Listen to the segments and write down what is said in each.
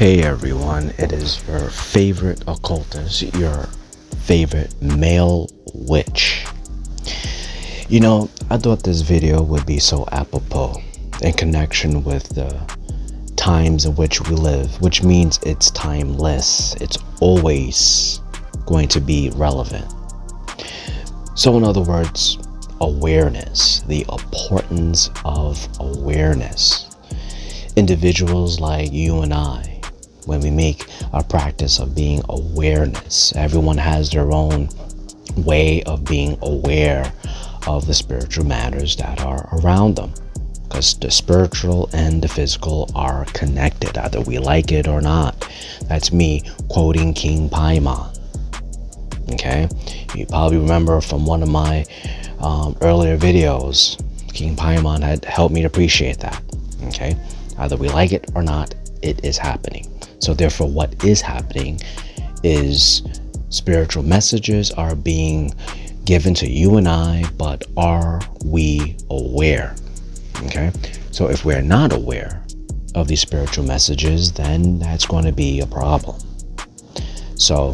Hey everyone, it is your favorite occultist, your favorite male witch. I thought this video would be so apropos in connection with the times in which we live, which means it's timeless. It's always going to be relevant. So in other words, awareness, the importance of awareness. Individuals like you and I, when we make a practice of being awareness, everyone has their own way of being aware of the spiritual matters that are around them, because the spiritual and the physical are connected, either we like it or not. That's me quoting King Paimon. Okay, you probably remember from one of my earlier videos, King Paimon had helped me to appreciate that. Okay, either we like it or not, it is happening. So therefore, what is happening is spiritual messages are being given to you and I, but are we aware? Okay, so if we're not aware of these spiritual messages, then that's going to be a problem. So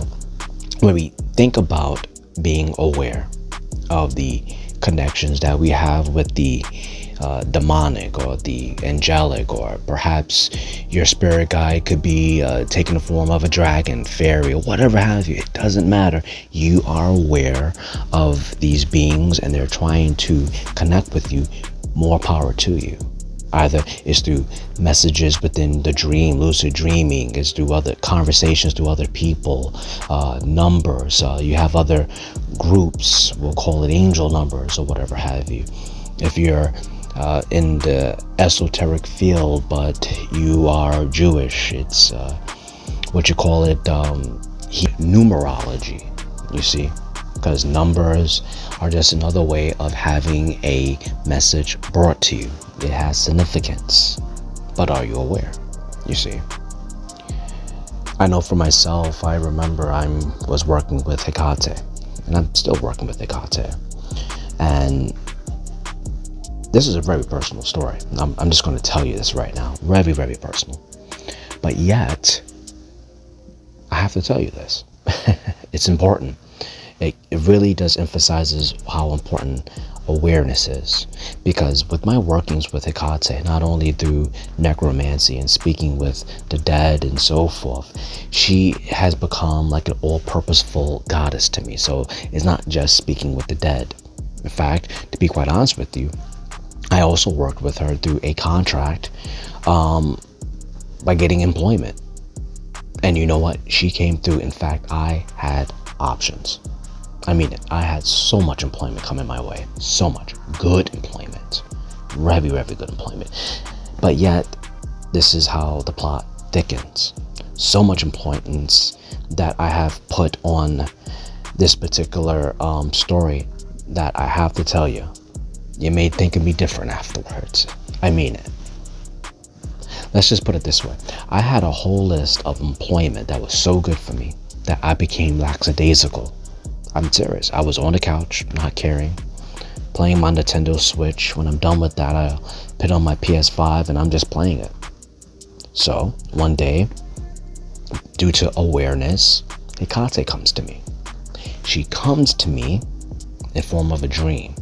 when we think about being aware of the connections that we have with the demonic or the angelic, or perhaps your spirit guide could be taking the form of a dragon, fairy, or whatever have you. It doesn't matter. You are aware of these beings and they're trying to connect with you. More power to you. Either it's through messages within the dream, lucid dreaming, it's through other conversations, through other people, numbers. You have other groups, we'll call it angel numbers or whatever have you. If you're in the esoteric field, but you are Jewish, it's what you call it, numerology, you see, because numbers are just another way of having a message brought to you. It has significance, but are you aware? You see, I know for myself, I remember I was working with Hecate, and I'm still working with Hecate, and this is a very personal story. I'm just going to tell you this right now. Very, very personal. But yet, I have to tell you this. It's important. It really does emphasizes how important awareness is. Because with my workings with Hecate, not only through necromancy and speaking with the dead and so forth, she has become like an all-purposeful goddess to me. So it's not just speaking with the dead. In fact, to be quite honest with you, I also worked with her through a contract by getting employment. And you know what? She came through. In fact, I had options. I mean it. I had so much employment coming my way. So much good employment. Very, very good employment. But yet, this is how the plot thickens. So much importance that I have put on this particular story that I have to tell you. You may think of me different afterwards. I mean it. Let's just put it this way. I had a whole list of employment that was so good for me that I became lackadaisical. I'm serious. I was on the couch, not caring, playing my Nintendo Switch. When I'm done with that, I'll put on my PS5 and I'm just playing it. So one day, due to awareness, Hecate comes to me. She comes to me in form of a dream.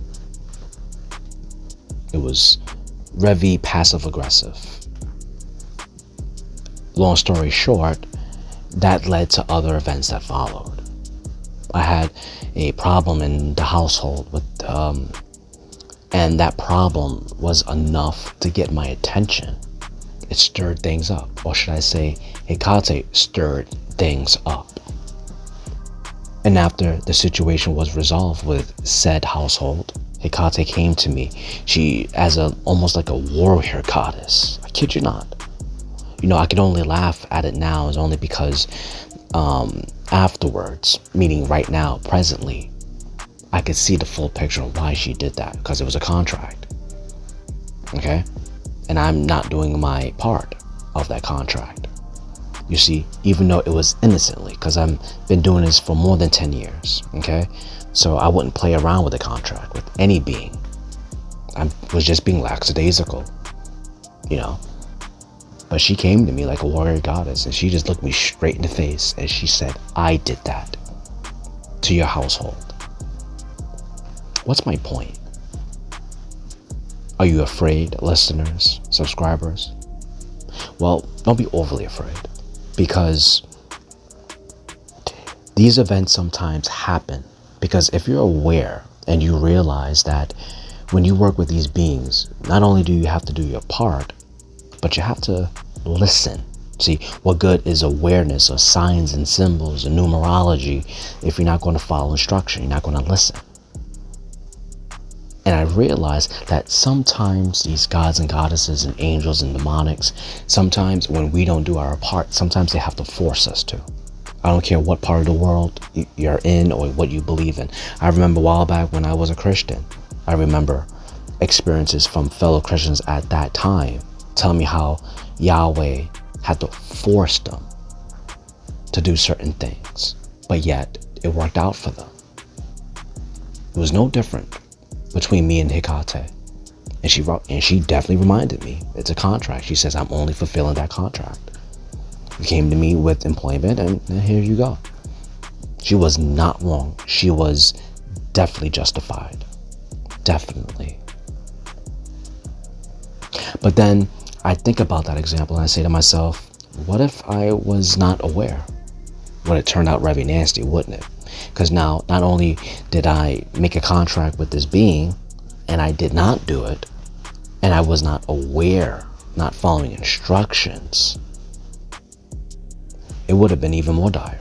It was very passive-aggressive. Long story short, that led to other events that followed. I had a problem in the household with, and that problem was enough to get my attention. It stirred things up, or should I say, Hecate stirred things up. And after the situation was resolved with said household, Hecate came to me. She as almost like a warrior goddess. I kid you not. I can only laugh at it now is only because afterwards, meaning right now, presently, I could see the full picture of why she did that, because it was a contract. Okay? And I'm not doing my part of that contract. You see, even though it was innocently, because I've been doing this for more than 10 years. Okay? So I wouldn't play around with a contract with any being. I was just being lackadaisical. But she came to me like a warrior goddess, and she just looked me straight in the face and she said, I did that to your household. What's my point? Are you afraid, listeners, subscribers? Well, don't be overly afraid, because these events sometimes happen because if you're aware and you realize that when you work with these beings, not only do you have to do your part, but you have to listen. See, what good is awareness or signs and symbols and numerology if you're not going to follow instruction, you're not going to listen? And I realized that sometimes these gods and goddesses and angels and demonics, sometimes when we don't do our part, sometimes they have to force us to. I don't care what part of the world you're in or what you believe in. I remember a while back when I was a Christian, I remember experiences from fellow Christians at that time telling me how Yahweh had to force them to do certain things, but yet it worked out for them. It was no different between me and Hecate. And she definitely reminded me, it's a contract. She says, I'm only fulfilling that contract. You came to me with employment, and here you go. She was not wrong. She was definitely justified. Definitely. But then I think about that example and I say to myself, what if I was not aware? Would it turn out very nasty, wouldn't it? Because now, not only did I make a contract with this being, and I did not do it, and I was not aware, not following instructions, it would have been even more dire.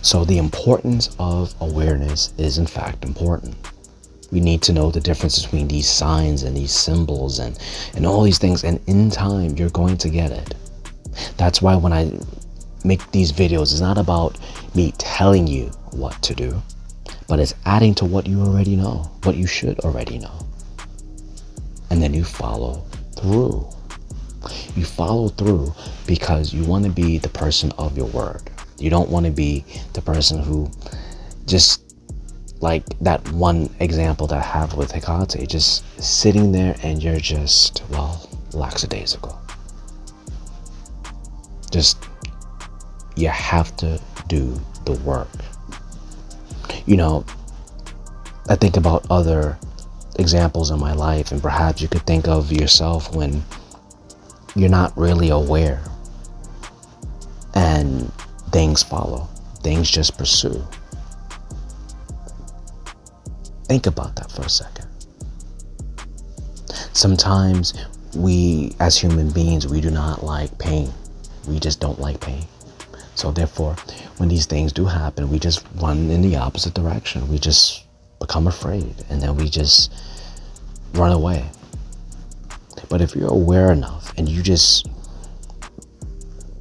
So the importance of awareness is in fact important. We need to know the difference between these signs and these symbols and all these things, and in time you're going to get it. That's why when I make these videos, it's not about me telling you what to do, but it's adding to what you already know, what you should already know. And then you follow through. You follow through because you want to be the person of your word. You don't want to be the person who just, like that one example that I have with Hecate, just sitting there and you're just, well, lackadaisical. Just, you have to do the work. You know, I think about other examples in my life, and perhaps you could think of yourself when you're not really aware and things follow, things just pursue. Think about that for a second. Sometimes we, as human beings, we do not like pain. We just don't like pain. So therefore, when these things do happen, we just run in the opposite direction. We just become afraid, and then we just run away. But if you're aware enough and you just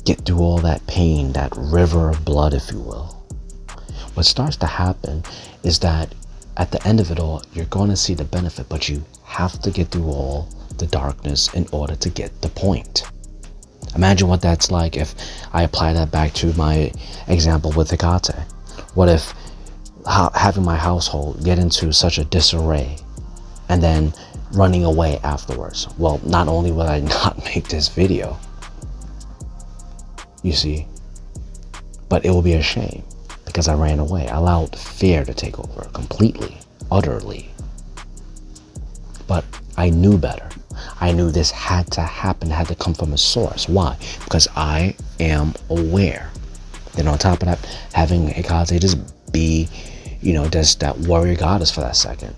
get through all that pain, that river of blood, if you will, what starts to happen is that at the end of it all, you're going to see the benefit, but you have to get through all the darkness in order to get the point. Imagine what that's like if I apply that back to my example with Hecate. What if having my household get into such a disarray and then running away afterwards? Well, not only will I not make this video, you see, but it will be a shame because I ran away. I allowed fear to take over completely, utterly. But I knew better. I knew this had to happen, had to come from a source. Why? Because I am aware. Then on top of that, having Hecate just be, just that warrior goddess for that second.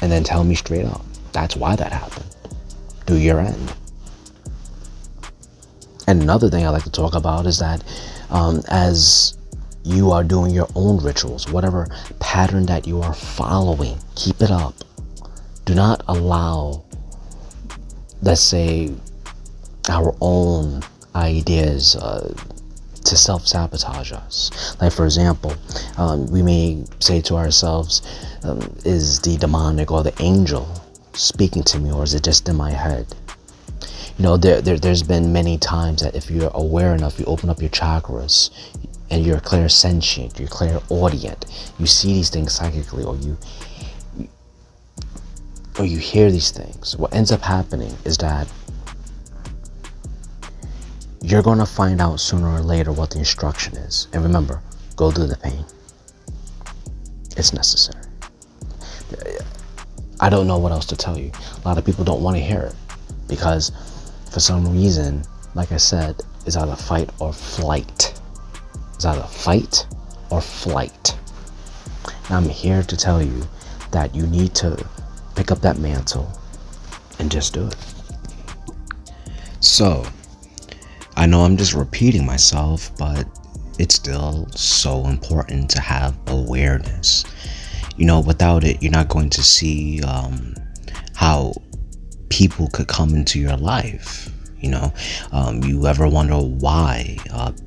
And then tell me straight up, that's why that happened. Do your end. And another thing I like to talk about is that as you are doing your own rituals, whatever pattern that you are following, keep it up. Do not allow, let's say, our own ideas to self-sabotage us. Like, for example, we may say to ourselves, is the demonic or the angel speaking to me, or is it just in my head? There's been many times that if you're aware enough, you open up your chakras and you're clairsentient, you're clairaudient, you see these things psychically, or or you hear these things, what ends up happening is that you're going to find out sooner or later what the instruction is. And remember, go through the pain. It's necessary. I don't know what else to tell you. A lot of people don't want to hear it because for some reason, like I said, it's either fight or flight. It's either fight or flight. And I'm here to tell you that you need to pick up that mantle and just do it. So, I know I'm just repeating myself, but it's still so important to have awareness. Without it, you're not going to see how people could come into your life. You ever wonder why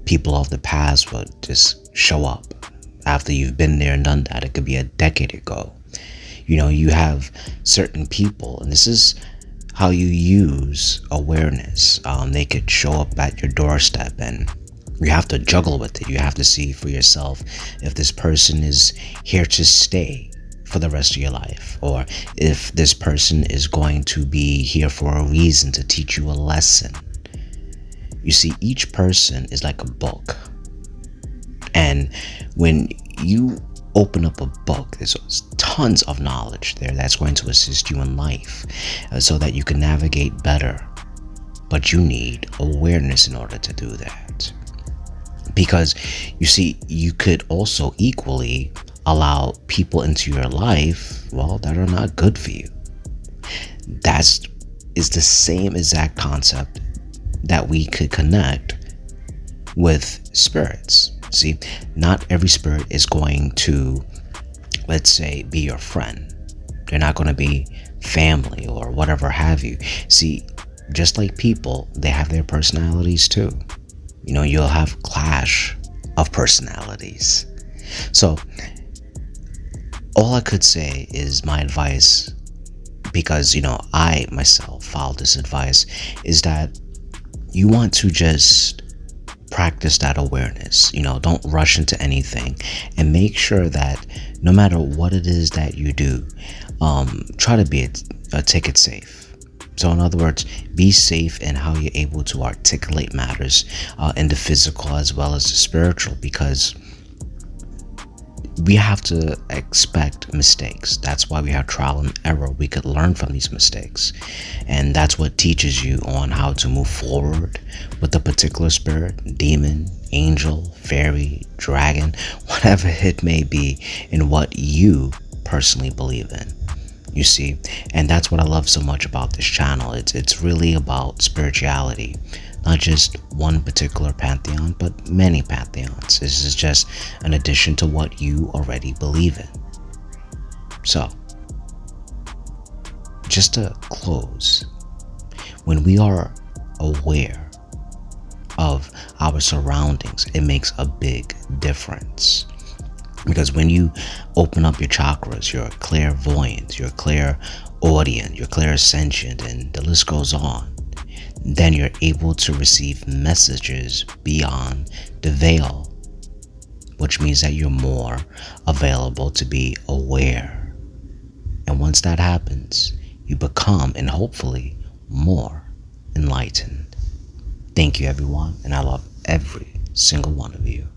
people of the past would just show up after you've been there and done that? It could be a decade ago. You have certain people, and this is how you use awareness. They could show up at your doorstep, and you have to juggle with it. You have to see for yourself if this person is here to stay for the rest of your life, or if this person is going to be here for a reason to teach you a lesson. You see, each person is like a book. And when you open up a book, there's tons of knowledge there that's going to assist you in life so that you can navigate better. But you need awareness in order to do that. Because you see, you could also equally allow people into your life, that are not good for you. That is the same exact concept that we could connect with spirits. See, not every spirit is going to, let's say, be your friend. They're not going to be family or whatever have you. See, just like people, they have their personalities too. You'll have clash of personalities. So all I could say is my advice, because I myself followed this advice, is that you want to just practice that awareness. Don't rush into anything, and make sure that no matter what it is that you do, try to be a ticket safe. So in other words, be safe in how you're able to articulate matters in the physical as well as the spiritual, because we have to expect mistakes. That's why we have trial and error. We could learn from these mistakes. And that's what teaches you on how to move forward with a particular spirit, demon, angel, fairy, dragon, whatever it may be, in what you personally believe in. You see, and that's what I love so much about this channel. It's really about spirituality. Not just one particular pantheon, but many pantheons. This is just an addition to what you already believe in. So, just to close, when we are aware of our surroundings, it makes a big difference. Because when you open up your chakras, you're clairvoyant, you're clairaudient, you're clairsentient, and the list goes on, then you're able to receive messages beyond the veil, which means that you're more available to be aware. And once that happens, you become, and hopefully, more enlightened. Thank you, everyone, and I love every single one of you.